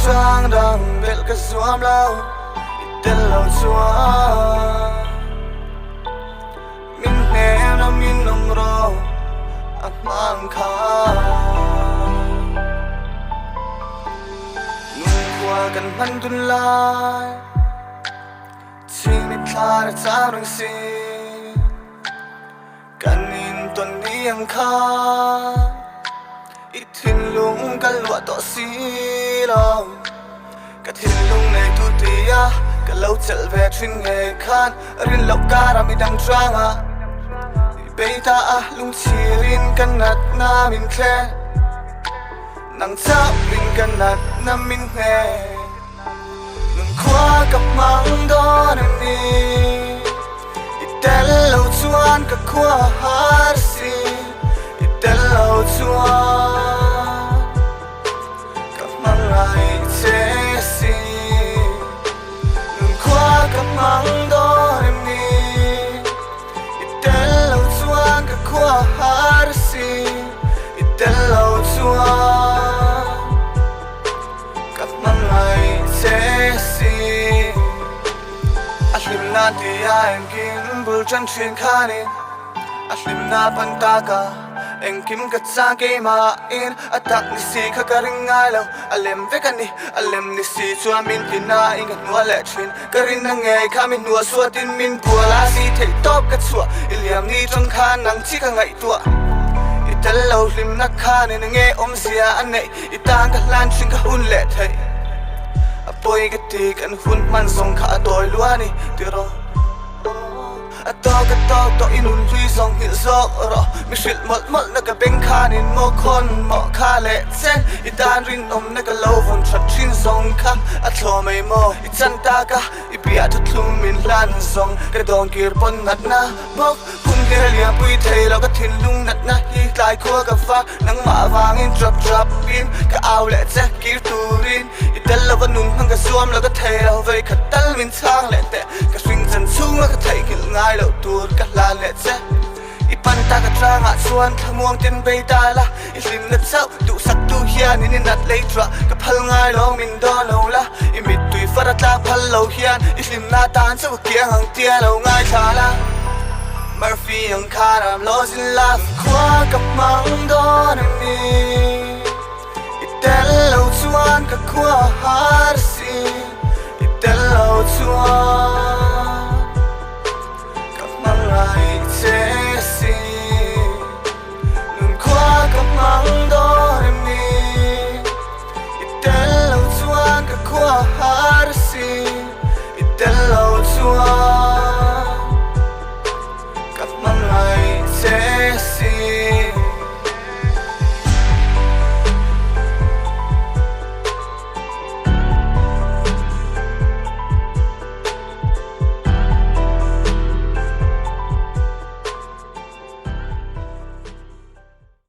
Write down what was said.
trang đang bel cái xuam lâu tên lâu chúa min nghe nó min nông ro ắt mang khá nung qua gần hắn tuân lai chỉ biết thà để cha đừng xin cần nhìn tuần đi ăn khá ít thiên lung cái lụa tỏ xí lòng cái thiên lung này tu tía cái lâu chợt về chuyên nghề khan rin lộc ca ra mi đăng trang à bây ta lung chỉ rin cái nát na min khe nắng chớp min cái nát na min nghe nung qua cặp mang đó nằm đi ít lâu chuan cái qua hát xí ít lâu chuan ai chế si nung qua cặp mang đó em đi ít lâu chuan cái qua hát si ít lâu chuan cặp mang ai chế si alim na ti em kim bul chan chuyên khan in alim na pan ta ka em kim cắt sa ke ma in atak ni si kha ka ring ngai lo alem ve kan ni alem ni si chua min tin na in ka nuwa le thin ka rin na nge kha min nuwa suwa tin min bua la si thei top ka chua iliam ni trong khan nang chi ka ngai tua ital lo lim na khan ni nge om sia an nei itang ka lan chin ka hun le thei apoi ka ti kan hun man song kha doi luani ti ro to inun thui song hil zo ro mi shil mol na ka beng khan in mo khon mo kha le chen itan rin om na ka lo von chat chin song kha a thlo mai mo i chan ta ka i bia thu thlum min lan song ka dong kir pon nat na bok phun ke lia pui thei lo ka thin lung nat na hi tlai kho ka fa nang ma wang in drop in ka aw le che kir turin i tel lo va nun hang ka suam lo ka thei lo ve ka tal min chang le te ka swing chan chung ka thei kil ngai lo tur ka la le che ipan ta ka tranga chuan thamuang tin bei ta la i hlim na chau tu sak tu hian in nat le tra ka phal ngai lo min do lo la i mit tui fara tla phal lo hian i hlim na tan chu kiang hang tia lo ngai tha la Murphy ang karam lost in love kwa ka mang do na mi itel lo chuan ka kwa